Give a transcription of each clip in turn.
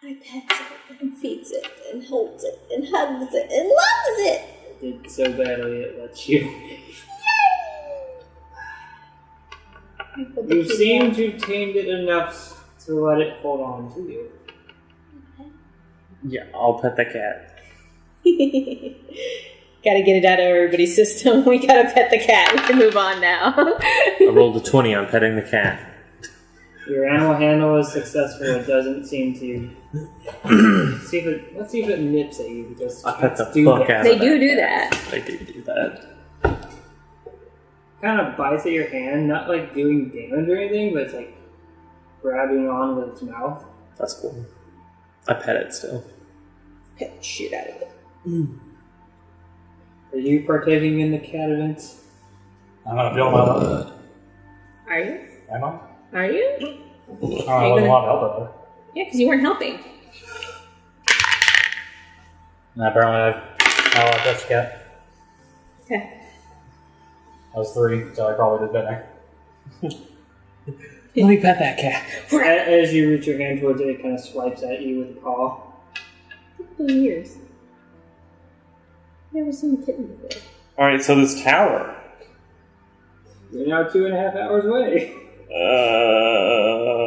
I pets it and feeds it and holds it and hugs it and loves it. It did so badly it lets you. You seem to have tamed it enough to let it hold on to you. Yeah, I'll pet the cat. Gotta get it out of everybody's system. We gotta pet the cat. We can move on now. I rolled a 20 on petting the cat. Your animal handle is successful. It doesn't seem to. Let's see if it nips at you because I pet the cats do fuck that. out They of do that. They do that. Kind of bites at your hand, not like doing damage or anything, but it's like grabbing on with its mouth. That's cool. I pet it still. Pet the shit out of it. Are you partaking in the cat events? I'm gonna feel my love. Are you? Am I? Are you? I wasn't allowed to help her though. Yeah, because you weren't helping. And apparently I allowed to touch the cat. Okay. I was 3, so I probably did better. Let me pet that cat. As you reach your hand towards it, it kind of swipes at you with a paw. Look at those ears. Never seen a kitten before. Alright, so this tower. You're now 2.5 hours away.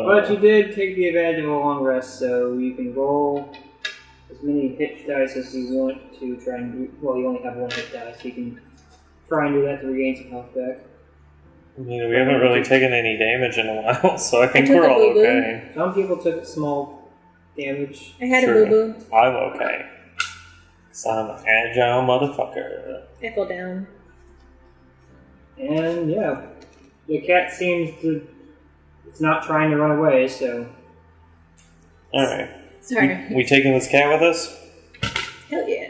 But you did take the advantage of a long rest, so you can roll as many hit dice as you want to try and do. Well, you only have 1 hit dice, so you can try and do that to regain some health back. We haven't really taken any damage in a while, so I think took we're a all boo-boo. okay. Some people took small damage. I had Sure. a boo-boo. I'm okay. So I'm an agile motherfucker. Echo down. And yeah, the cat seems to. It's not trying to run away, so. Alright. Sorry. We taking this cat with us? Hell yeah.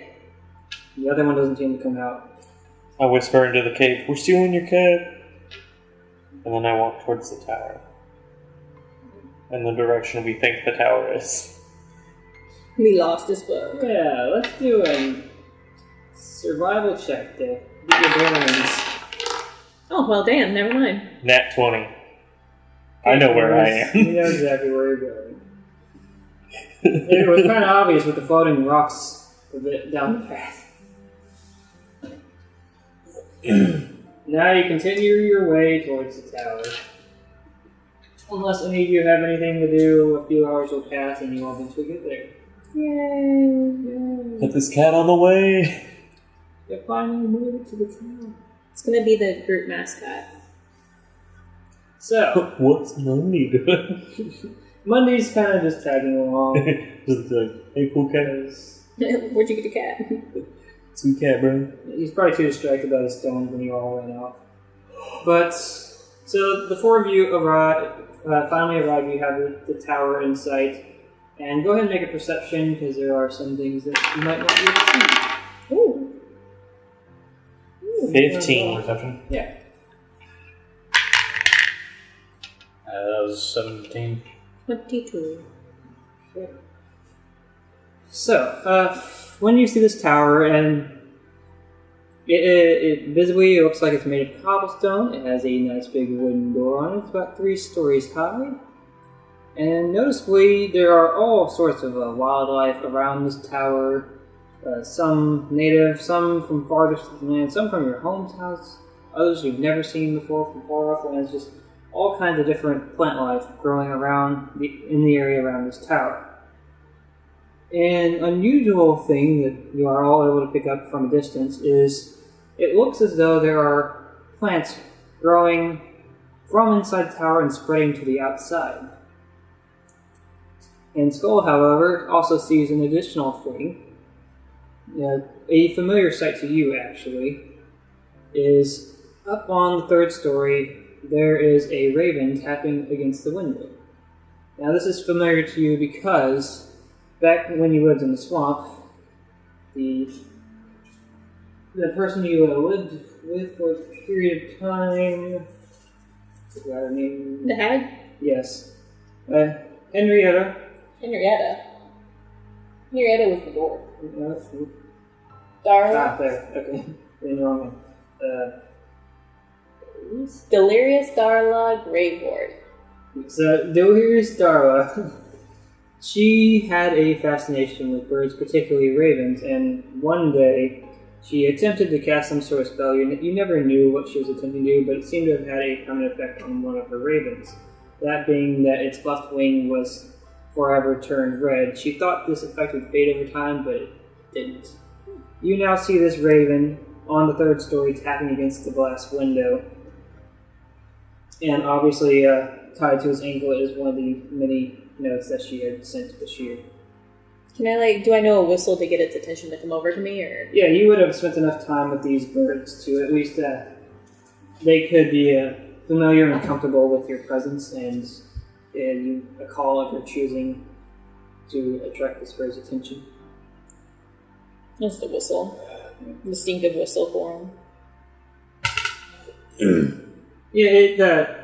The other one doesn't seem to come out. I whisper into the cave, "We're stealing your cat." And then I walk towards the tower. In the direction we think the tower is. We lost this book. Yeah, let's do a survival check to get your bearings. Oh, well, damn. Never mind. Nat 20. I know where I am. You know exactly where you're going. It was kind of obvious with the floating rocks a bit down the path. Now you continue your way towards the tower. Unless any of you have anything to do, a few hours will pass and you will eventually get there. Yay. Put this cat on the way. You finally made it to the town. It's gonna be the group mascot. So, What's Monday doing? Monday's kind of just tagging along. Just like, hey, cool cat. Where'd you get the cat? Sweet cat, bro. He's probably too distracted by the stones when you all ran off. But, so the 4 of you finally arrive. You have the tower in sight. And go ahead and make a perception, because there are some things that you might not be able to see. Ooh. 15. Perception? Yeah. That was 17. 22. So, when you see this tower, and it visibly looks like it's made of cobblestone. It has a nice big wooden door on it. It's about 3 stories high. And noticeably, there are all sorts of wildlife around this tower. Some native, some from far distant land, some from your hometowns, others you've never seen before from far off lands. Just all kinds of different plant life growing around in the area around this tower. An unusual thing that you are all able to pick up from a distance is it looks as though there are plants growing from inside the tower and spreading to the outside. And Skull, however, also sees an additional thing. A familiar sight to you, actually, is up on the 3rd story, there is a raven tapping against the window. Now, this is familiar to you because back when you lived in the swamp, the person you lived with for a period of time, I forgot her name. The hag? Yes. Henrietta. Henrietta. Henrietta was the dwarf. Ah, Darla. there. Okay. In the wrong one. Delirious Darla Greyboard. So, Delirious Darla. She had a fascination with birds, particularly ravens, and one day she attempted to cast some sort of spell. You never knew what she was attempting to do, but it seemed to have had a permanent effect on one of her ravens. That being that its left wing was forever turned red. She thought this effect would fade over time, but it didn't. You now see this raven on the third story tapping against the glass window. And obviously, tied to his ankle is one of the many notes that she had sent to Bashir. Can I, do I know a whistle to get its attention to come over to me, or? Yeah, you would have spent enough time with these birds to at least, they could be familiar and comfortable with your presence, and a call if you're choosing to attract this bird's attention. That's the whistle. Distinctive whistle for him. Yeah,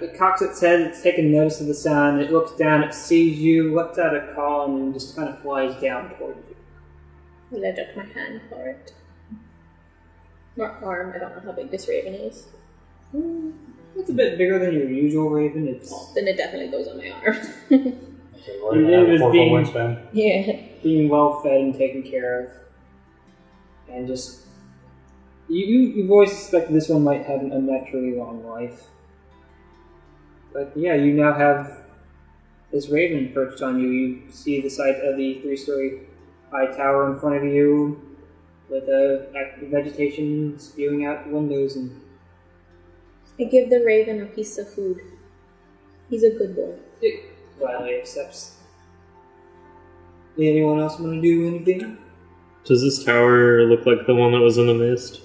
it cocks its head, it's taking notice of the sound, it looks down, it sees you, lets out a call, and then just kind of flies down toward you. I lift up my hand for it. Or arm, I don't know how big this raven is. It's a bit bigger than your usual raven. Then it definitely goes on my arm. Okay, well, you have a 4-foot wingspan. Yeah. Being well fed and taken care of. And just... You've always suspected this one might have an unnaturally long life. But yeah, you now have this raven perched on you. You see the side of the 3-story high tower in front of you with active vegetation spewing out the windows. And I give the raven a piece of food. He's a good boy. it gladly accepts. Anyone else want to do anything? Does this tower look like the one that was in the mist?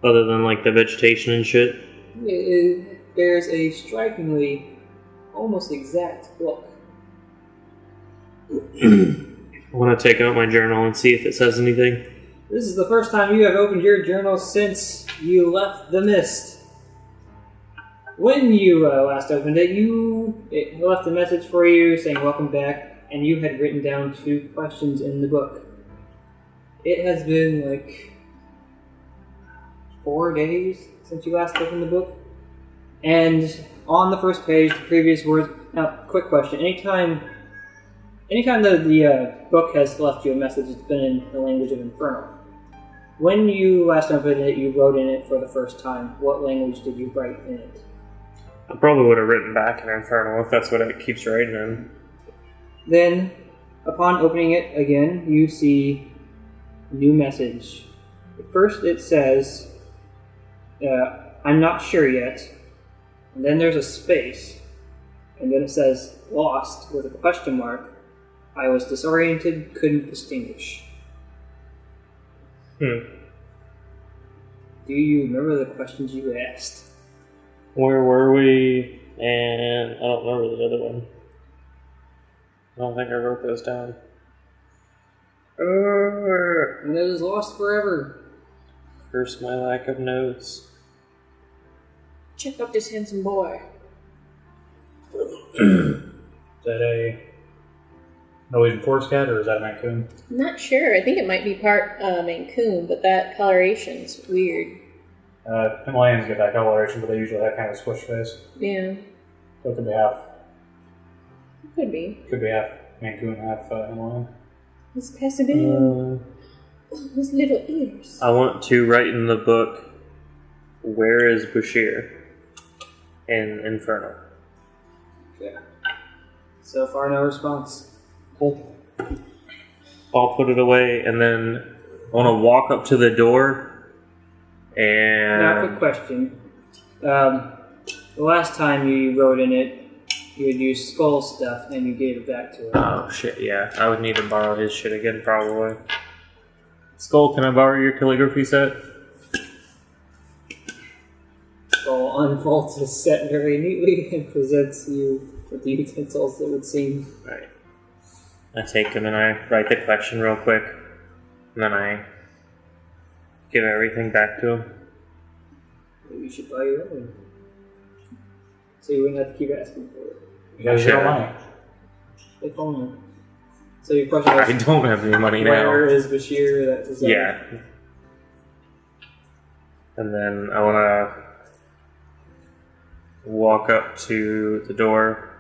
Other than like the vegetation and shit? It bears a strikingly, almost exact look. I want to take out my journal and see if it says anything. This is the first time you have opened your journal since you left the mist. When you last opened it, it left a message for you saying welcome back, and you had written down 2 questions in the book. It has been like 4 days since you last opened the book. And on the first page, the previous words... Now, quick question. Anytime that the book has left you a message, it's been in the language of Infernal. When you last opened it, you wrote in it for the first time. What language did you write in it? I probably would have written back in Infernal if that's what it keeps writing in. Then, upon opening it again, you see a new message. First it says, I'm not sure yet. And then there's a space. And then it says, lost, with a question mark. I was disoriented, couldn't distinguish. Do you remember the questions you asked? Where were we? And I don't remember the other one. I don't think I wrote those down. And it was lost forever. Curse my lack of notes. Check out this handsome boy. Is that a Norwegian forest cat, or is that a Mancoon? I'm not sure. I think it might be part Mancoon, but that coloration's weird. Himalayans get that coloration, but they usually have kind of a squish face. Yeah. So it could be half. Could be. Could be half Mancoon, half Himalayan. Let's pass it in. Oh, those little ears. I want to write in the book, where is Bashir in Infernal? Yeah. So far, no response. Cool. I'll put it away, and then I want to walk up to the door, and... Now, quick question. The last time you wrote in it, you had used Skull stuff, and you gave it back to her. Oh, shit, yeah. I would need to borrow his shit again, probably. Skull, can I borrow your calligraphy set? Skull unfolds his set very neatly and presents you with the utensils, it would seem. Right. I take him and I write the question real quick, and then I give everything back to him. Maybe you should buy your own. So you wouldn't have to keep asking for it. You got zero money. If only. So your question I is, don't have any money where now. is Bashir? That was Yeah. And then I want to walk up to the door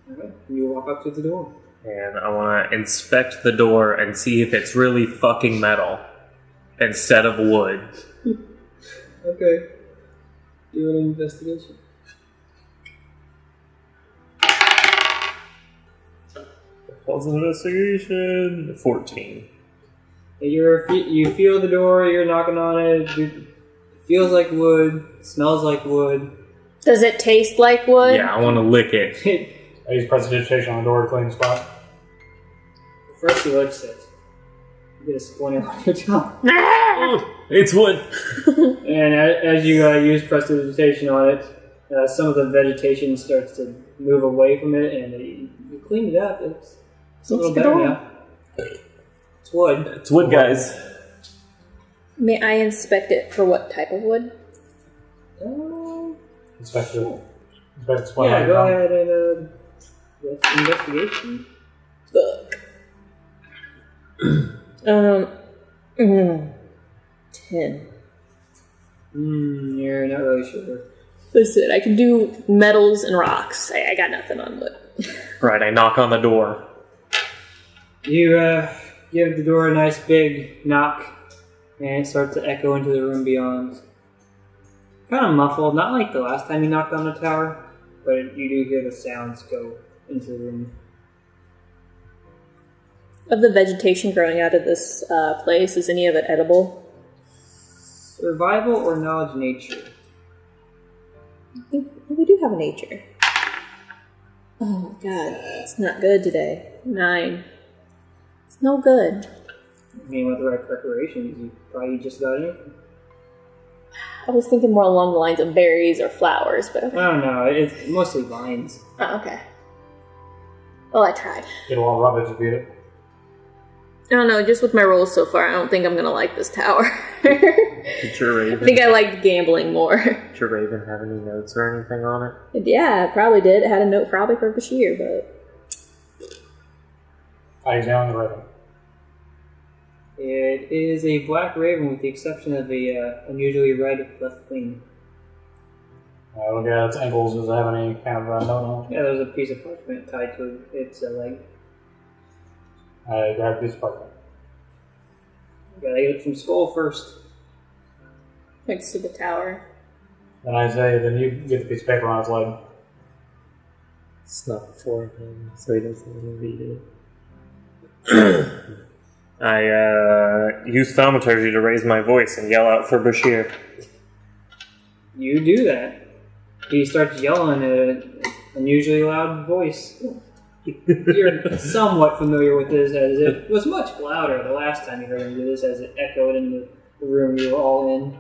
Alright, you walk up to the door. And I want to inspect the door and see if it's really fucking metal instead of wood. Okay. Do an investigation. What's an investigation? 14. You feel the door, you're knocking on it, it feels like wood, smells like wood. Does it taste like wood? Yeah, I want to lick it. I use prestidigitation on the door to clean the spot. First he licks it. You get a splinter on your tongue. It's wood. And as you use prestidigitation on it, some of the vegetation starts to move away from it, and you clean it up. It's a little better now. It's wood. It's wood, guys. May I inspect it for what type of wood? Inspect the spot. Yeah, go ahead and investigation. Fuck. 10. You're not really sure. Listen, I can do metals and rocks. I got nothing on wood. Right, I knock on the door. You give the door a nice big knock, and it starts to echo into the room beyond. Kind of muffled, not like the last time you knocked on the tower, but you do hear the sounds go into the room. Of the vegetation growing out of this place, is any of it edible? Survival or knowledge nature? I think we do have a nature. Oh my god, it's not good today. 9. It's no good. I mean, with the right preparations, you probably just got anything. I was thinking more along the lines of berries or flowers, but okay. I don't know, it's mostly vines. Oh, okay. Well, I tried. Get a lot of rubbish to beat it. I don't know, just with my rolls so far, I don't think I'm going to like this tower. Did your Raven, I think I liked gambling more. Did your Raven have any notes or anything on it? Yeah, it probably did. It had a note probably for Bashir, but... I examine the raven. It is a black raven with the exception of a unusually red left wing. I look at its ankles. Does it have any kind of note on it? Yeah, there's a piece of parchment tied to its leg. I grab a piece of parchment. You gotta get it from skull first. Next to the tower. Then I say, then you get the piece of paper on its leg. It's not before him, so he doesn't want to read it. I use thaumaturgy to raise my voice and yell out for Bashir. You do that. He starts yelling at an unusually loud voice. You're somewhat familiar with this, as it was much louder the last time you heard him do this, as it echoed in the room you were all in.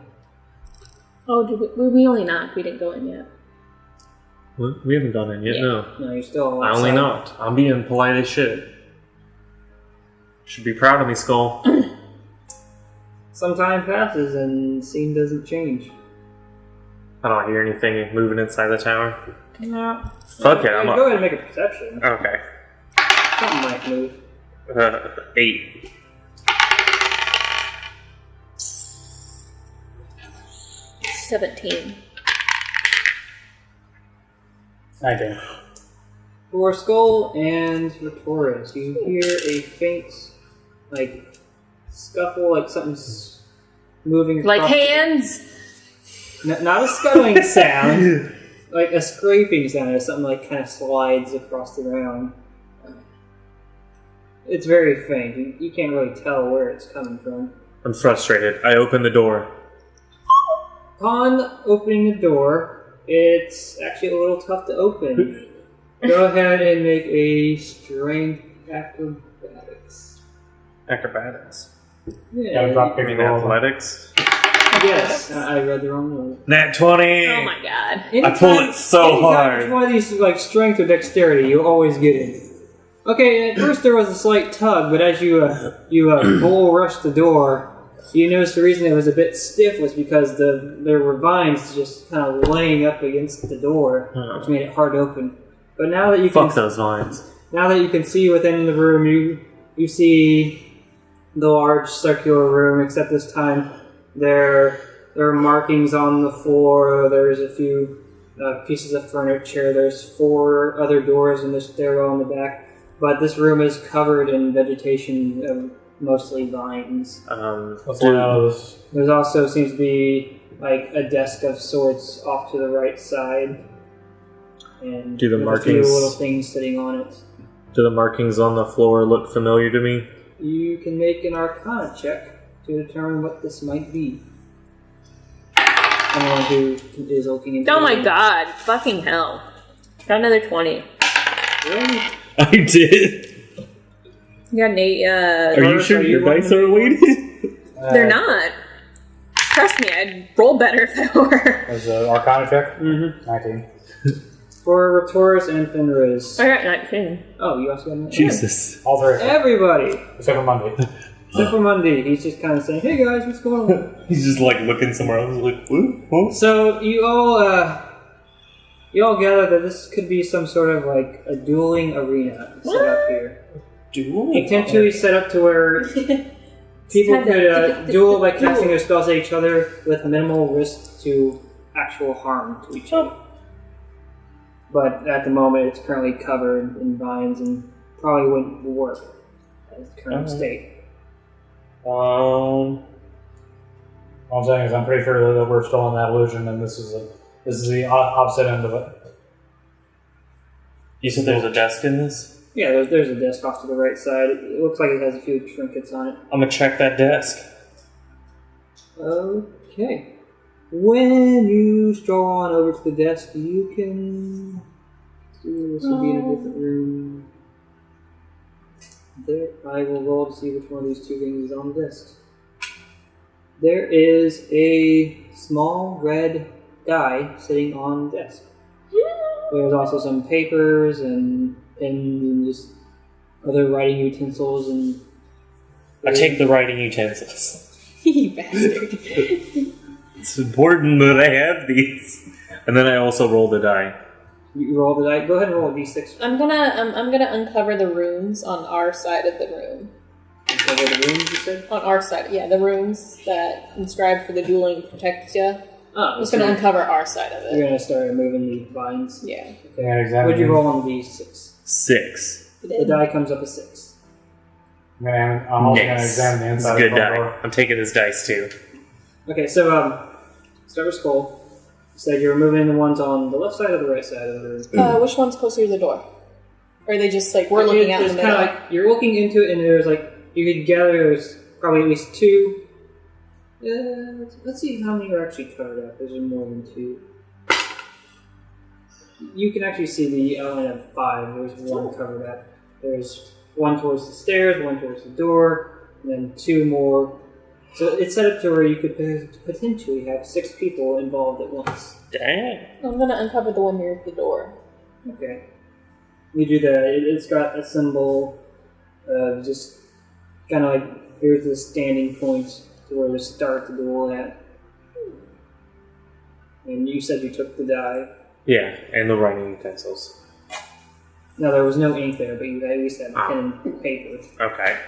Oh, did we only knocked. We didn't go in yet. What? We haven't gone in yet, no. No, you're still I only knocked. I'm being polite as shit. Should be proud of me, Skull. Some time passes and the scene doesn't change. I don't hear anything moving inside the tower. No. Fuck it, I'm Go ahead and make a perception. Okay. Something might move. 8. $17. 19. For Skull and Retoris, you hear a faint, scuffle, like something's moving across. Like hands? Not a scuttling sound, like a scraping sound, or something kind of slides across the ground. It's very faint. You can't really tell where it's coming from. I'm frustrated. I open the door. Upon opening the door, it's actually a little tough to open. Go ahead and make a strength acrobatics. Acrobatics. Yeah, drop I mean athletics. yes, I read the wrong one. Nat 20! Oh my god. I pull it so hard. It's one of these strength or dexterity, you always get it. Okay, at first there was a slight tug, but as you bull rushed the door, you noticed the reason it was a bit stiff was because there were vines just kind of laying up against the door, which made it hard to open. But now that you Fuck those vines. Now that you can see within the room, you see the large circular room, except this time there are markings on the floor. There's a few pieces of furniture. There's 4 other doors in the stairwell in the back, but this room is covered in vegetation of mostly vines. What's one out of this? There's also seems to be like a desk of sorts off to the right side, and Do the with markings- a few little things sitting on it. Do the markings on the floor look familiar to me? You can make an Arcana check to determine what this might be. Anyone who is looking into Oh my it. god, fucking hell. Got another 20. Really? I did. You got an 8, Are you sure are you your dice wanting are to weighted? They're not. Trust me, I'd roll better if they were. Was the Arcana check? Mm-hmm. 19. For Ratoris and Fenris. I got 19. Oh, you also got an Jesus. All 3. Everybody! Except for Monday. Except for Monday. He's just kind of saying, hey guys, what's going on? He's just like looking somewhere else, like, whoa. So, you all gather that this could be some sort of like a dueling arena set up here. Dueling? Potentially set up to where people could duel by casting their spells at each other with minimal risk to actual harm to each other. But at the moment, it's currently covered in vines and probably wouldn't work at its current state. All I'm saying is I'm pretty sure that we're still in that illusion, and this is the opposite end of it. You said there's a desk in this? Yeah, there's a desk off to the right side. It looks like it has a few trinkets on it. I'm gonna check that desk. Okay. When you stroll on over to the desk, you can... This will be in a different room. There, I will roll to see which one of these 2 things is on the desk. There is a small red die sitting on the desk. There's also some papers and pens and just other writing utensils and... I take the writing utensils. You bastard. It's important that I have these. And then I also roll the die. You roll the die. Go ahead and roll a d6. I'm gonna uncover the rooms on our side of the room. Over the rooms, you said? On our side, yeah, the rooms that inscribed for the dueling protect you. Oh, I'm just gonna uncover our side of You're it. gonna start moving the vines. Yeah. Okay. And examine What'd you them. roll on the d6? 6. The die comes up a 6. I'm also going to Nice. examine the This is inside a of good the front die. door. I'm taking this dice too. Okay, so start with Skull. You said you're moving the ones on the left side or the right side of the room? Which one's closer to the door? Or are they just like we're looking out in the It's kind middle? of like you're looking into it, and there's like you could gather there's probably at least 2. Let's see how many are actually covered up. There's more than 2. You can actually see the outline of 5. There's 1 covered up. There's 1 towards the stairs, 1 towards the door, and then 2 more. So it's set up to where you could potentially have 6 people involved at once. Dang. I'm gonna uncover the one near the door. Okay. You do that. It's got a symbol of just kind of like here's the standing point to where to start the duel at. And you said you took the die. Yeah, and the writing utensils. No, there was no ink there, but you at least had pen and paper. Okay.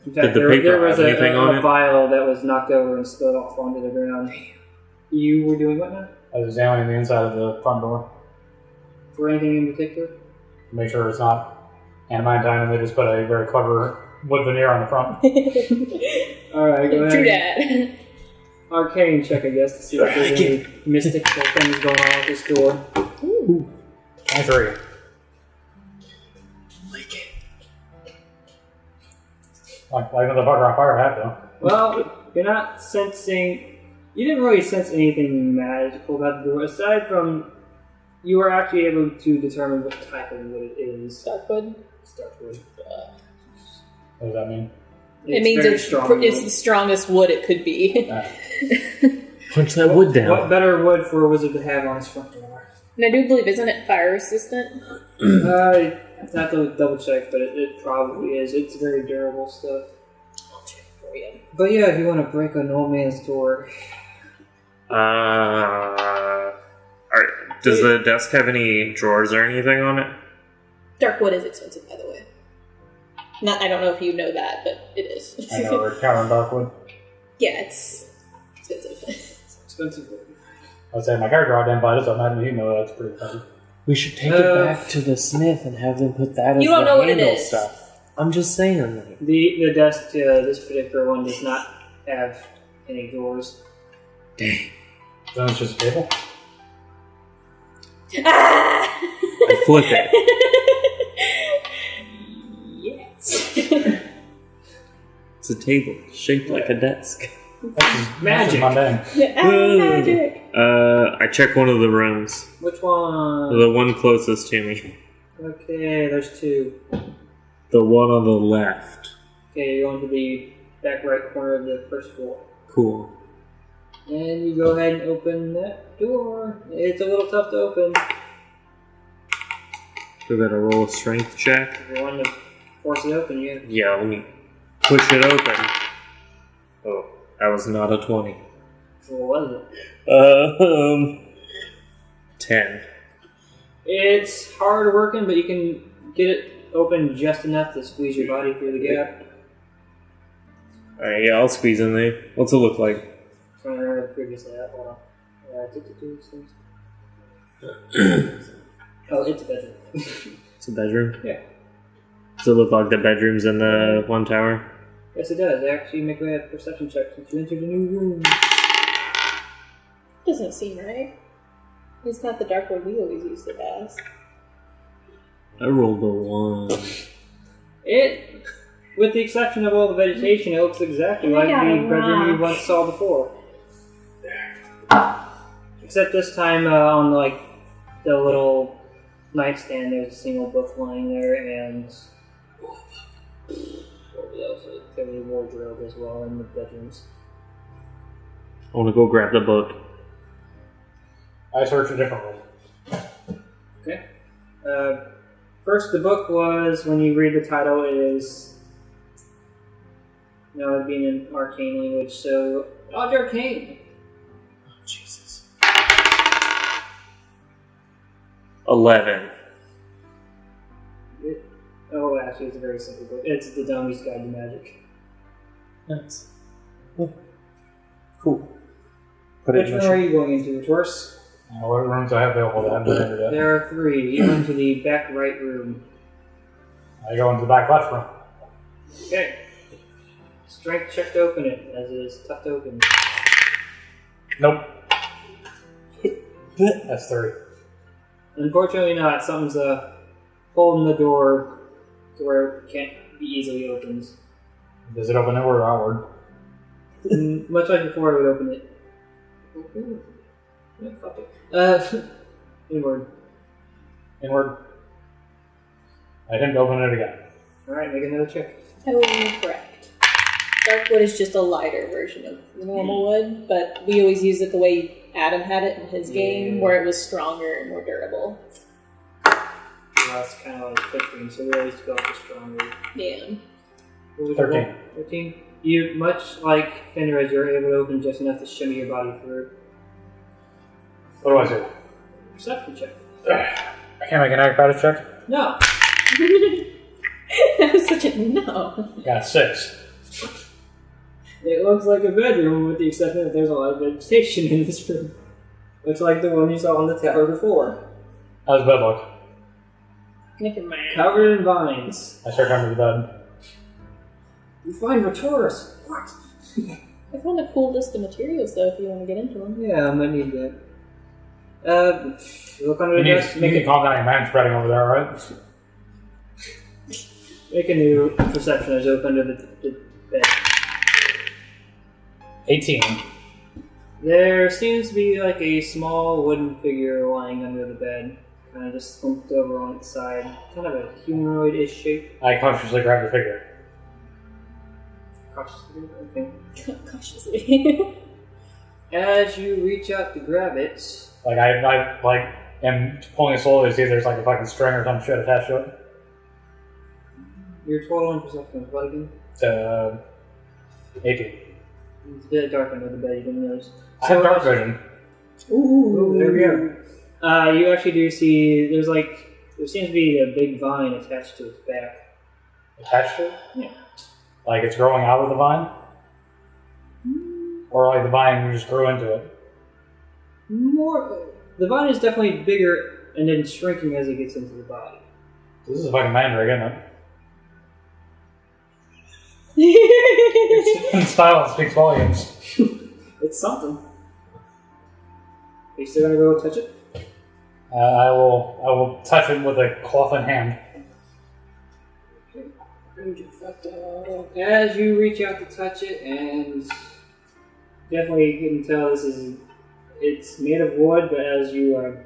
In fact, Did the paper there was have anything on a it? vial that was knocked over and spilled off onto the ground. You were doing what now? I was examining the inside of the front door For anything in particular? to make sure it's not adamantine, and they just put a very clever wood veneer on the front. Alright, go ahead. True that. Arcane check, I guess, to see if there's any mystical things going on with this door. 23. Like motherfucker on fire hat though. Well, you're not sensing... You didn't really sense anything magical about the door, aside from you were actually able to determine what type of wood it is. Darkwood. It's dark wood. What does that mean? It means very it's strong it's wood. the strongest wood it could be. Punch that wood down. What better wood for a wizard to have on his front door? And I do believe, isn't it fire resistant? I have to double check, but it probably is. It's very durable stuff. I'll check for you. But yeah, if you want to break an old man's door, Does the desk have any drawers or anything on it? Darkwood is expensive, by the way. Not, I don't know if you know that, but it is. I know we're covering dark wood. Yeah, it's expensive. it's expensive wood. I'd say my character identified it, so I imagine he'd know that's pretty funny. We should take it back to the smith and have them put that as You don't the know what it handle is. stuff. I'm just saying. Like, The desk, this particular one, does not have any drawers. dang. Then it's just a table? Ah! I flip it. Yes. It's a table shaped like a desk. That's just mundane. Magic. I check one of the rooms. Which one? The one closest to me. Okay, there's two. The one on the left. Okay, you're going to the back right corner of the first floor. Cool. And you go ahead and open that door. It's a little tough to open. We gotta roll a strength check. If you want to force it open, you Yeah, let me push it open. Oh, that was not a 20. what was it? 10. It's hard working, but you can get it open just enough to squeeze your body through the gap. Alright, yeah, I'll squeeze in there. What's it look like? So I remember previously that. Hold on. Oh, it's a bedroom. It's a bedroom? Yeah. Does it look like the bedrooms in the one tower? Yes, it does. Actually, make a perception check since you entered a new room. Doesn't seem right. It's not the dark one we always used it as. I rolled a 1. It, with the exception of all the vegetation, it looks exactly like the bedroom you once saw before. Except this time, on like the little nightstand, there's a single book lying there, and there's a wardrobe as well in the bedrooms. I want to go grab the book. I search a different room. Okay. First, the book was, when you read the title, is now it'd be in an arcane language, so Dodge Arcane. Oh, Jesus. 11. Oh, actually, it's a very simple book. It's The Dummy's Guide to Magic. Nice. Cool. Put Which room are you going into, Torse? What rooms do I have available that I haven't entered yet? There are 3. You go into the back right room. I go into the back left room. Okay. Strength check to open it, as it is tough to open. Nope. That's 3. Unfortunately not. Something's holding the door to where it can't be easily opened. Does it open inward or outward? Much like before, I would open it. Yeah, fuck it. Inward. Inward. I didn't open it again. Alright, make another check. Oh, correct. Dark wood is just a lighter version of the normal wood, but we always use it the way Adam had it in his game, where it was stronger and more durable. Well, that's kind of like 15, so we always go with the stronger. Yeah. What was 13. your roll? 13? You, much like Fenris, you're able to open just enough to shimmy your body through. What do I do? Perception check. I can't make an acrobatics check? No. That was such a no. Got 6. It looks like a bedroom, with the exception that there's a lot of vegetation in this room. Much like the one you saw on the tower before. How's bed look? Never mind. Covered in vines. I start under the bed. You find Retoris. What? I found a cool list of materials, though, if you want to get into them. Yeah, I might need that. Look under You the desk. need to calm down your man spreading over there, right? Make a new perception as open to the bed. 18. There seems to be like a small wooden figure lying under the bed. Kind of just slumped over on its side. Kind of a humanoid-ish shape. I cautiously grab the figure. Cautiously, okay. Cautiously. As you reach out to grab it, Like, I am pulling it slowly to see if there's like a fucking string or some shit attached to it. your total in perception is what again? It's 18. It's a bit dark under the bed, you didn't notice. I have dark vision. Ooh, there we go. You actually do see, there seems to be a big vine attached to its back. Attached to it? Yeah. Like it's growing out of the vine? Or like the vine just grew into it? The vine is definitely bigger and then shrinking as it gets into the body. This is a fucking mandrake, isn't it? In style, it speaks volumes. It's something. Are you still gonna go touch it? I will touch it with a cloth in hand. Okay. We're gonna get fucked up. As you reach out to touch it, and definitely you can tell it's made of wood, but as you are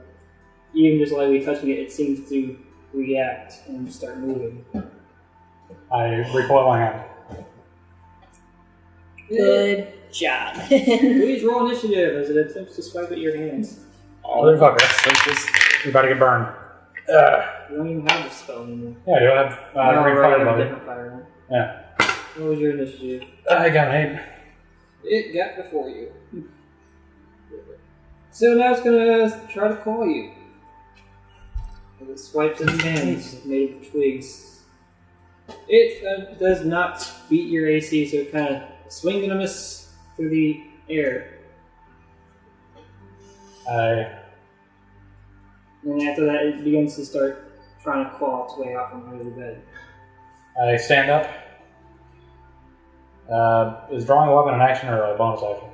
even just lightly touching it, it seems to react and start moving. I recoil my hand. Good job. Please roll initiative as it attempts to swipe at your hands. Motherfucker. You're about to get burned. You don't even have the spell anymore. Yeah, I do have green right, fire you have a body. different fire one. Yeah. What was your initiative? I got an 8. It got before you. So now it's gonna try to claw you. As it swipes its hands made of twigs. It does not beat your AC, so it kind of swings and a miss through the air. And after that, it begins to start trying to claw its way out from under the bed. I stand up. Is drawing a weapon an action or a bonus action?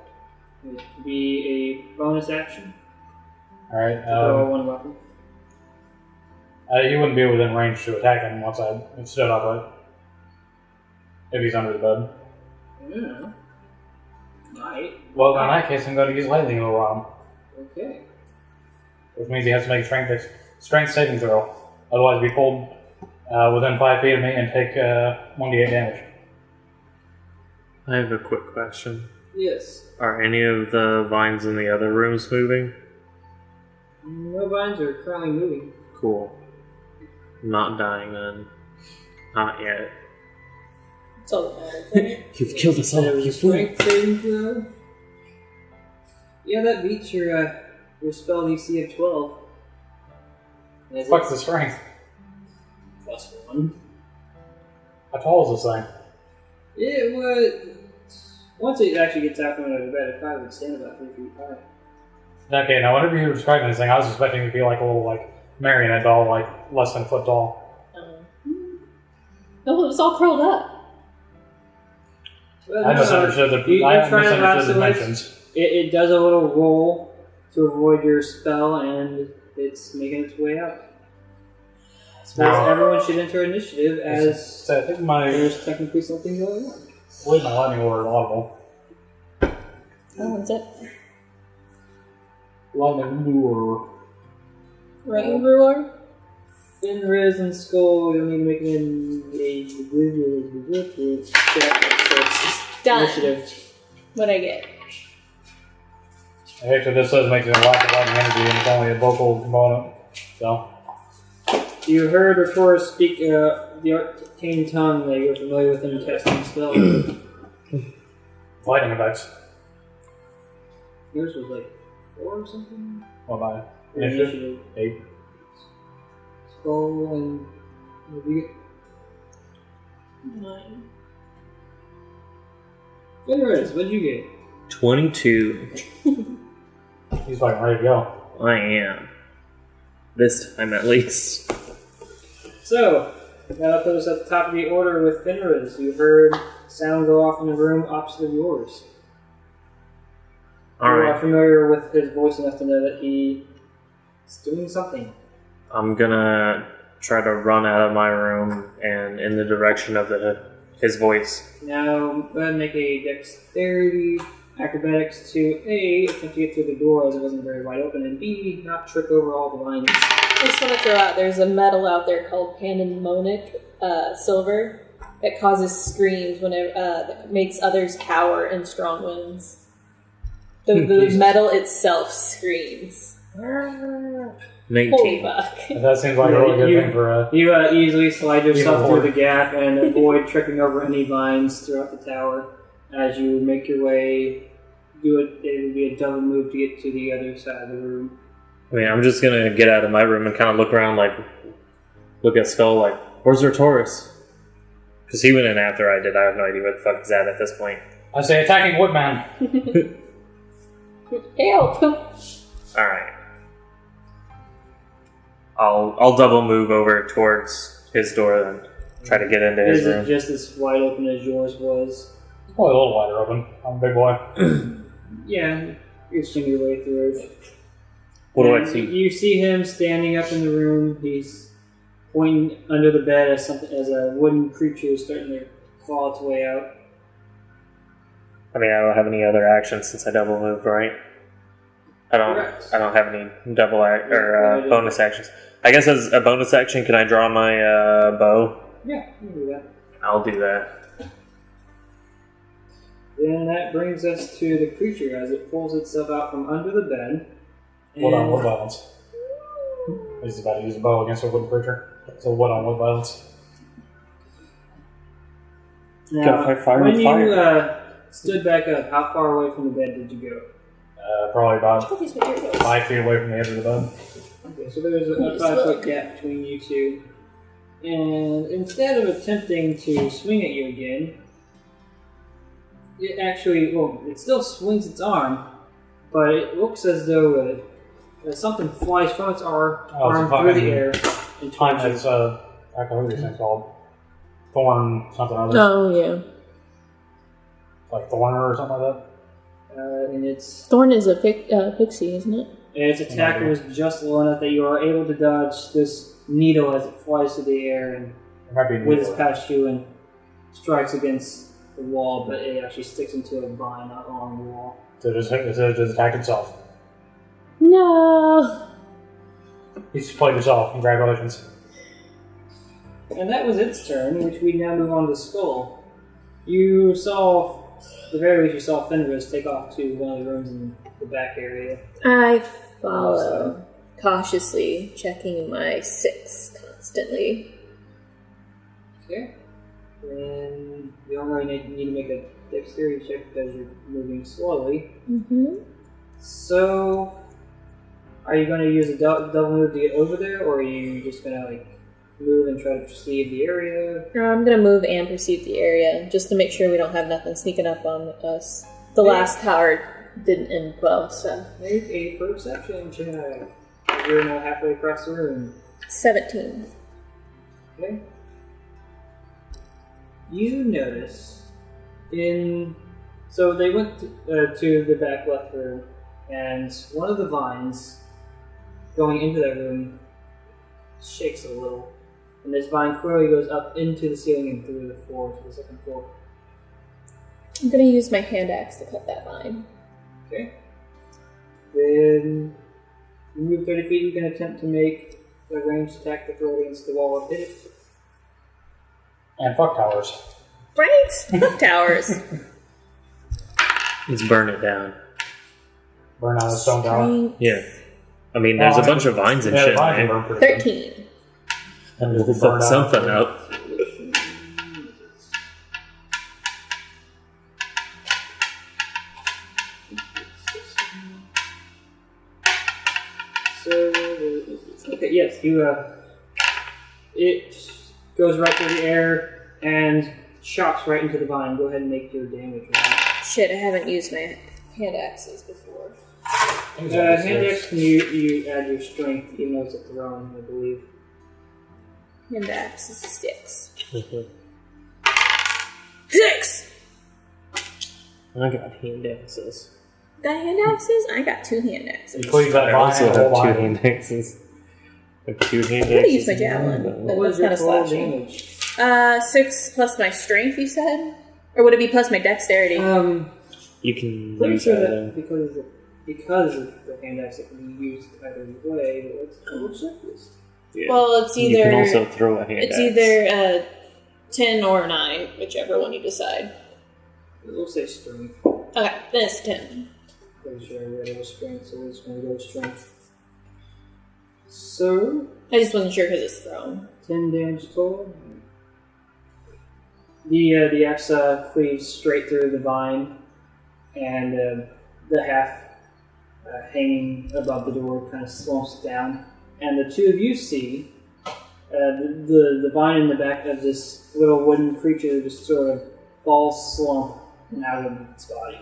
It could be a bonus action. Alright. Draw one weapon. He wouldn't be within range to attack him once I stood up, right? If he's under the bed. Yeah. Might. Well, in that case, I'm going to use lightning over on him. Okay. Which means he has to make a strength saving throw. Otherwise, be pulled within 5 feet of me and take 1d8 damage. I have a quick question. Yes. Are any of the vines in the other rooms moving? No vines are currently moving. Cool. I'm not dying then. Not yet. That's all that matters. You've killed us all. There was a You fool. strength saving throw. Yeah, that beats your spell DC of 12. Fuck's the strength? +1. How tall is this thing? It would. Once it actually gets out from under the bed, it probably would stand about 3 feet high. Okay, now whenever you were describing this thing, I was expecting it to be like a little marionette doll, like less than a foot tall. No, it was all curled up. But I misunderstood the dimensions. It does a little roll to avoid your spell, and it's making its way out. So Now- everyone should enter initiative as So I think my there's technically something going on. I believe my lightning order is audible. Oh, what's it? Lightning lure. Rain Brewer? Fenris and Skull don't even make a Done. initiative. What'd I get? Actually, this says makes it a lack of lightning energy, and it's only a vocal component. So, You heard Ratoris speak the arcane tongue that you're familiar with in casting spell. lightning effects. Yours was like 4 or something? What am I? Or Initiative? 8. Skull and what did you get? 9. Fenris, what did you get? 22. He's fucking ready to go. I am. This time at least. So, now that puts us at the top of the order with Fenris. You heard sound go off in the room opposite of yours. You are Alright. familiar with his voice enough to know that he is doing something. I'm gonna try to run out of my room and in the direction of his voice. Now, go ahead and make a dexterity acrobatics to A, attempt to get through the door as it wasn't very wide open, and B, not trip over all the lines. I just want to throw out, there's a metal out there called Pandemonic silver that causes screams whenever that makes others cower in strong winds. The metal itself screams. 19. Holy fuck. That seems like a really good thing for You easily slide yourself Evil through ward. the gap and avoid tripping over any vines throughout the tower. As you make your way, it would be a double move to get to the other side of the room. I mean, I'm just gonna get out of my room and kind of look around, look at Skull, where's Ratoris? Because he went in after I did. I have no idea where the fuck he's at this point. I say attacking Woodman. Help! Alright. I'll double move over towards his door then. Try to get into his Is it room. just as wide open as yours was? It's probably a little wider open. I'm a big boy. Yeah, you're swinging your way through. What do I And see? You see him standing up in the room. He's pointing under the bed as a wooden creature is starting to claw its way out. I mean, I don't have any other actions since I double moved, right? Correct. I don't have any bonus actions. I guess as a bonus action, can I draw my bow? Yeah, you can do that. I'll do that. Then that brings us to the creature as it pulls itself out from under the bed. Wood on wood violence. He's about to use a bow against a wooden creature. So wood on wood violence. Now, Gotta fight fire when with you fire. stood back up, how far away from the bed did you go? Probably about Check out these materials. 5 feet away from the edge of the bed. Okay, so there's a 5-foot gap between you two. And instead of attempting to swing at you again, it actually, it still swings its arm, but it looks as though something flies from its arm through the air and towards you. It's, I forgot what these things called. Thorn something or other. Oh, yeah. Like Thorner or something like that. And Thorn is a pixie, isn't it? its attack was just low enough that you are able to dodge this needle as it flies through the air and It might be whizzes needle. past you and strikes against the wall, but it actually sticks into a vine not along the wall. So it just attacked itself. No! He just played himself. Congratulations. And that was its turn, which we now move on to Skull. You saw, at the very least, you saw Fenris take off to one of the rooms in the back area. I follow, cautiously checking my 6 constantly. Okay. Then you don't really need to make a dexterity check because you're moving slowly. Mm-hmm. So, are you going to use a double move to get over there, or are you just going to move and try to perceive the area? I'm gonna move and perceive the area just to make sure we don't have nothing sneaking up on us. The last tower didn't end well, so Make a perception check. You're now halfway across the room. 17. Okay. You notice so they went to the back left room, and one of the vines going into that room shakes a little, and this vine clearly goes up into the ceiling and through the floor to the second floor. I'm gonna use my hand axe to cut that vine. Okay. Then you move 30 feet. You can attempt to make a ranged attack to throw against the wall of it. And fuck towers. Right? Fuck towers. Let's burn it down. Burn out a stone tower. Strength Yeah. I mean, there's a bunch of vines and shit, the vines man. burn pretty good. 13. And we'll Burn fuck out. something up. So, okay, yes, it goes right through the air and shocks right into the vine. Go ahead and make your damage roll. Shit, I haven't used my hand axes before. Hand axe, can you add your strength, even though it's a thrown, I believe. Hand axe is 6. 6! I got hand axes. Got hand axes? I got 2 hand axes. You cleave that I vine also and have hold 2 on. hand axes. I have 2 hand I'm gonna axes. use my javelin. What was That's your kind of total slashing. damage? 6 plus my strength, you said? Or would it be plus my dexterity? You can Pretty use sure that. that because of the hand axe, it can be used either way, but let's double check this. Yeah. Well, it's You can either also throw a hand it's axe. either 10 or 9, whichever one you decide. We'll say strength. Okay, then it's 10. Pretty sure I read it was strength, so we're just going to go with strength. So, I just wasn't sure because it's thrown. 10 damage total. The axe cleaves straight through the vine, and the half hanging above the door kind of slumps down. And the two of you see the vine in the back of this little wooden creature just sort of falls slump and out of its body.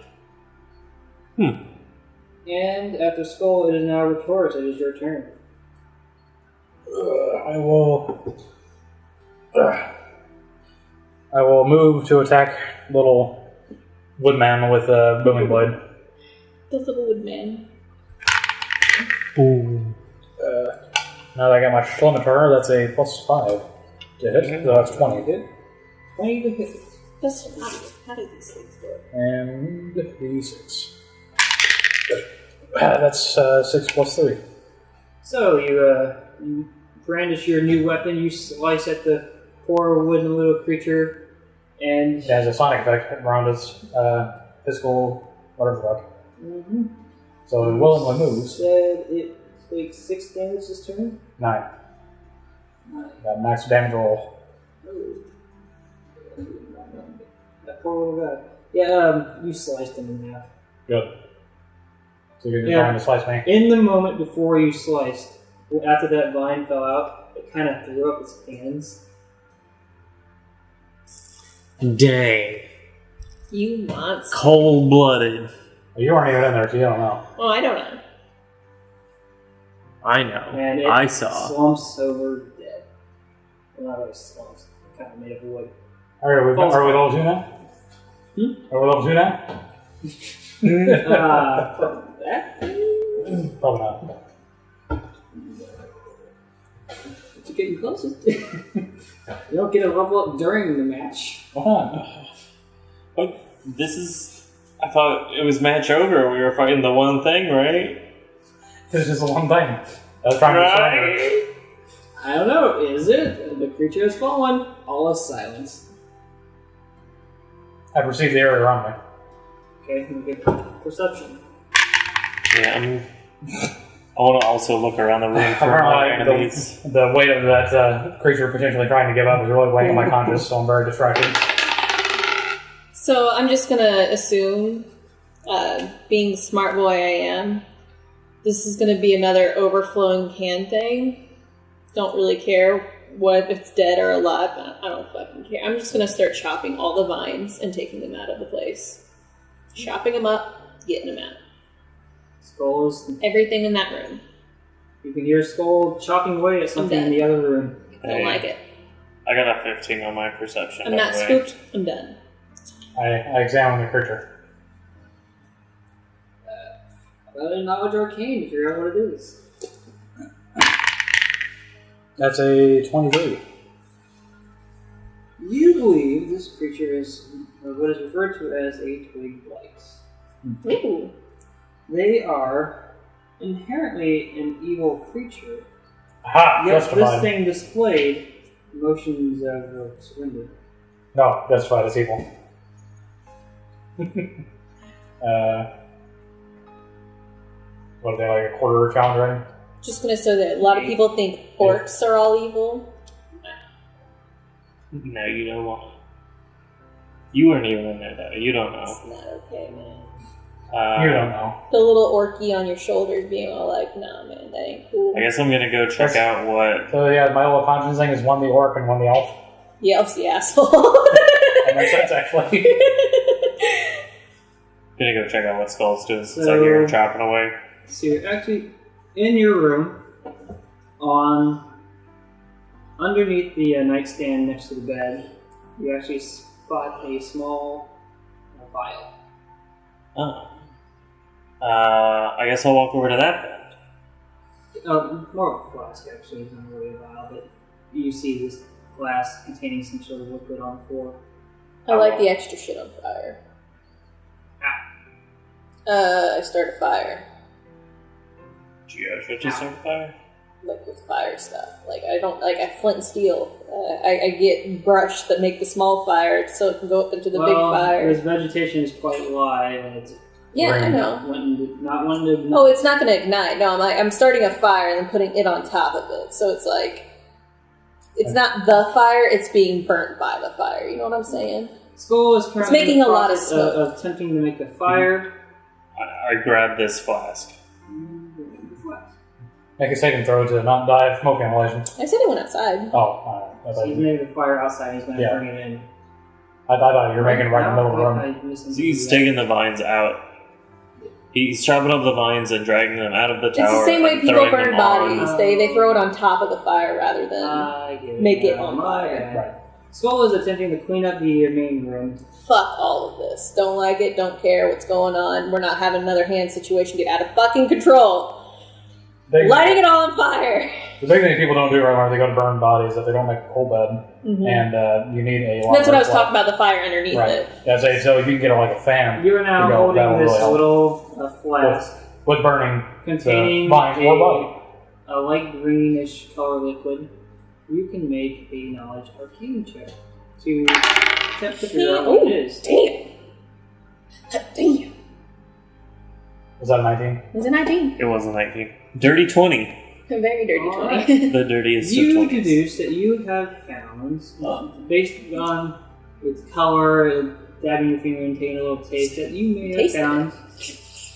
And after Skull, it is now Retort. It is your turn. I will move to attack little woodman with a booming blade. The little woodman. Ooh. Now that I got my Scimitar, that's a +5 to hit. So that's 20 to hit. 20 to hit. How do these things work? And D6. That's 6 + 3. So you brandish your new weapon. You slice at the poor wooden little creature, and It has a sonic effect around its physical whatever the fuck. mm-hmm. So it willingly moves. Said it takes 6 damage this turn. 9. Got max damage roll. That poor little guy. Yeah, you sliced him in half. Good. So you're Yeah. trying to slice me. In the moment before you sliced, after that vine fell out, it kind of threw up its hands. Dang. You monster. Cold-blooded. You weren't even in there, so you don't know. Oh, I don't know. I know. And it I saw. slumps over dead. Well, not really slumps. Kind of made of wood. Alright, are we level 2 now? Are we level 2 now? That? Probably not. It's getting closer. You don't get a level up during the match. Why not? But this is... I thought it was match over. We were fighting the one thing, right? This is just one thing. I was trying to explain it. I don't know. Is it? The creature has fallen. All is silence. I perceive the area around me. Okay, we get perception. Yeah, I want to also look around the room for my enemies. The weight of that creature potentially trying to give up is really weighing on my conscience, so I'm very distracted. So I'm just gonna assume, being the smart boy I am, this is gonna be another overflowing can thing. Don't really care what if it's dead or alive. I don't fucking care. I'm just gonna start chopping all the vines and taking them out of the place. Chopping them up, getting them out. Skulls. Everything in that room. You can hear Skull chopping away at something in the other room. Don't like it. I got a 15 on my perception. I'm not by the way. spooked. I'm done. I examine the creature. About a knowledge arcane to figure out what it is. That's a 23. You believe this creature is what is referred to as a twig blight. Ooh. They are inherently an evil creature. Aha! Yet Justified. this thing displayed emotions of surrender. No, justified as evil. What are they, like a quarter challenge rating? Just gonna say that a lot of people think orcs are all evil. No, you know what? You weren't even in there, though. You don't know. It's not okay, man. You don't know. The little orky on your shoulders being all like, nah, man, that ain't cool. I guess I'm gonna go check out what... So yeah, my little conscience thing is one the orc and one the elf. The elf's the asshole. That makes sense, actually. Gonna go check out what Skull's doing since I hear him chopping away. So you're actually in your room, underneath the nightstand next to the bed. You actually spot a small vial. Oh. I guess I'll walk over to that then. More of a flask, actually. It's not really a vial, but you see this glass containing some sort of liquid on the floor. I like the extra shit on fire. I start a fire. Do you actually just start fire? Like with fire stuff. Like I don't like I flint and steel. I get brush that make the small fire so it can go up into the big fire. This vegetation is quite live, and it's Yeah, I know. not wanting to. Oh, it's not going to ignite. No, I'm starting a fire and then putting it on top of it. So it's like it's not the fire; it's being burnt by the fire. You know what I'm saying? Skull is currently making in the a lot of process smoke. attempting to make a fire. I grab this flask. Make a saving throw to not die of smoke inhalation. I said it went outside. Oh, alright. I So thought he's you- making the fire outside. He's going to bring it in. I thought you were making it right in the middle of the room. So he's taking the vines out He's chopping up the vines and dragging them out of the tower. It's the same way and people throwing burn them on. bodies. They throw it on top of the fire rather than make it on fire. Right. Skull is attempting to clean up the main room. Fuck all of this. Don't like it, don't care what's going on. We're not having another hand situation get out of fucking control. Lighting it all on fire. The big thing people don't do right when they go to burn bodies is that they don't make a coal bed, and you need a lot. That's what I was talking about, the fire underneath it. Yeah, so if you can get like a fan. You're now holding this little flask with burning containing vines or body. A light greenish color liquid. You can make a knowledge arcane check to attempt to figure out what it is. Damn. Was that a 19? It was a 19. It was a 19. Dirty 20. A very dirty 20. Right. The dirtiest of You 20s. deduce that you have found, based on its color, dabbing your finger and taking a little taste, that you may have found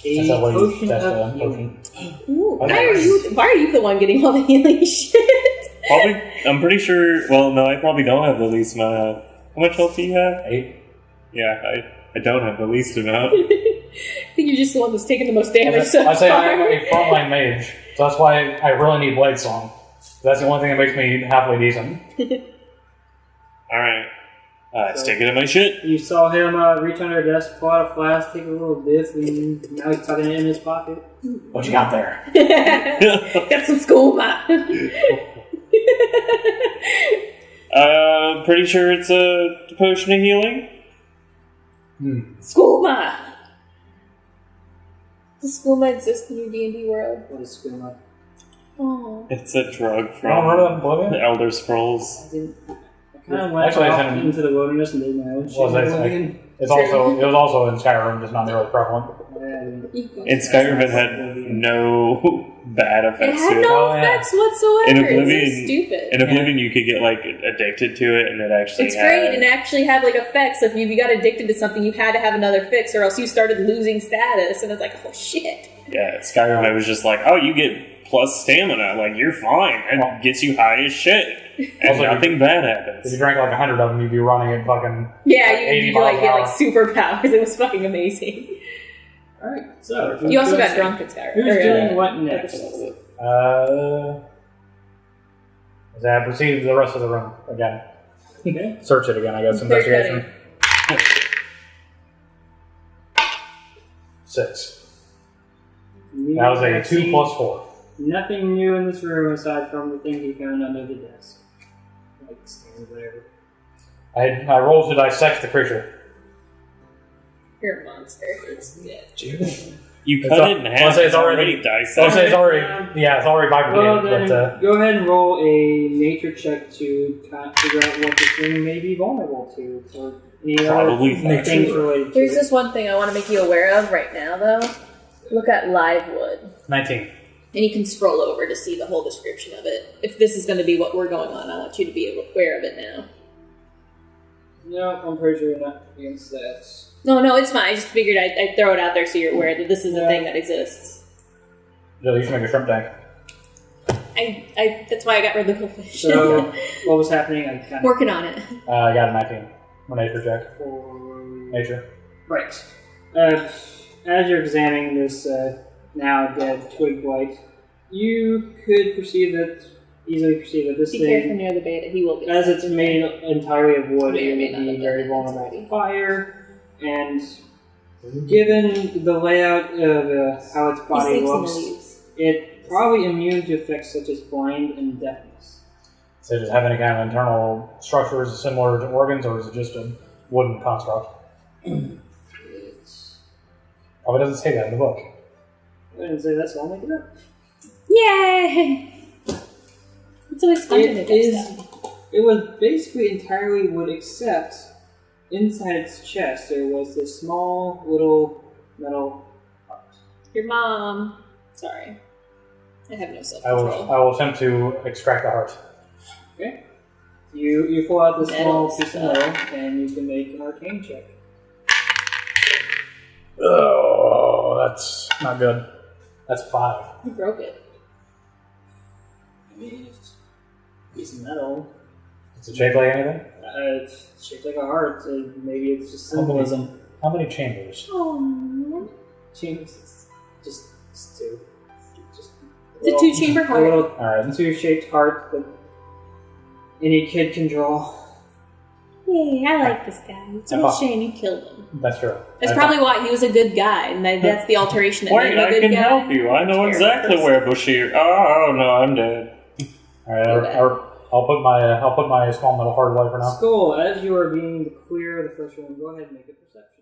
a potion of healing. Ooh, why are you the one getting all the healing shit? Probably, I'm pretty sure, well, no, I probably don't have the least amount of health. How much health do you have? 8. Yeah, I don't have the least amount. I think you're just the one that's taking the most damage so far. I say I'm a frontline mage, so that's why I really need Blade Song. That's the only thing that makes me halfway decent. Alright. Sticking to my shit. You saw him reach under a desk, pull out a flask, take a little dip, and now he's tucking it in his pocket. What you got there? Got some skooma. Pretty sure it's a potion of healing. Skooma. Does skooma exist in your D&D world? What is skooma? Oh. It's a drug You don't remember that in from Oblivion? the Elder Scrolls. I kind of went Actually, off it's in- into the wilderness and did my own shit. It was also in Skyrim, just not nearly prevalent. In Skyrim, it had no bad It effects to had it. no effects whatsoever. In It's Oblivion, so stupid. In Oblivion, you could get like addicted to it, and it actually It's had... great, and it actually had like effects. If you got addicted to something, you had to have another fix, or else you started losing status, and it's like, oh shit. Yeah, at Skyrim, I was just like, oh, you get plus stamina, like you're fine. It gets you high as shit, and Also, nothing bad If happens. you drank like 100 of them, you'd be running at fucking... Yeah, 80 you could like miles get an like hour. superpowers. It was fucking amazing. Alright, so. You also got drunk at Skyrim. Who's doing what next? As I proceed to the rest of the room again. Okay. Search it again, I guess. They're Investigation. 6. That was a 2 plus 4. Nothing new in this room aside from the thing he found under the desk. Like stairs, whatever. I rolled to dissect the creature. You're a monster. It's dead. You cut it in half. It's already diced. It's already Well, then vibrated. go ahead and roll a nature check to figure out what this thing may be vulnerable to, or any Probably other things related to There's it. this one thing I want to make you aware of right now, though. Look at Livewood. 19. And you can scroll over to see the whole description of it. If this is going to be what we're going on, I want you to be aware of it now. No, I'm pretty sure you're not against that. No, it's fine. I just figured I'd throw it out there so you're aware that this is a thing that exists. Joe, you should make a shrimp tank. That's why I got rid of the goldfish. So, what was happening? I kind of Working on it. I got a 19. A nature check. for... Nature. Right. As you're examining this now dead twig blight, you could easily perceive that this Be careful thing, near the beta. He will get as it's made entirely of wood, May or it may would not be have very done vulnerable that. to fire. And given the layout of how its He body sleeps in the looks, leaves. it's probably immune to effects such as blind and deafness. So does it have any kind of internal structures similar to organs, or is it just a wooden construct? It's... Oh, it doesn't say that in the book. I didn't say that, so I'll make it up. Yay! It's always fun to make up stuff. It was basically entirely wood, except inside its chest there was this small little metal part. Your mom. Sorry. I have no I self-control. will attempt to extract the heart. Okay. You pull out this Metal small piece of metal and you can make an arcane check. Oh, that's not good. That's 5. You broke it. I mean, it's a piece of metal. Is it shaped like anything? It's shaped like a heart, so maybe it's just symbolism. How many chambers? Oh. Changes. Just two. Just It's a 2-chamber a heart. little Alright. two-shaped heart that any kid can draw. Yay, I like this guy. It's a real shame you killed him. That's true. That's probably why he was a good guy, and that's the alteration that Wait, made him a I good can guy. help you. I know exactly where Bashir. Oh no, I'm dead. Alright, I'll put my small metal heart away for now. Skull, as you are being to clear the first room, go ahead and make a perception.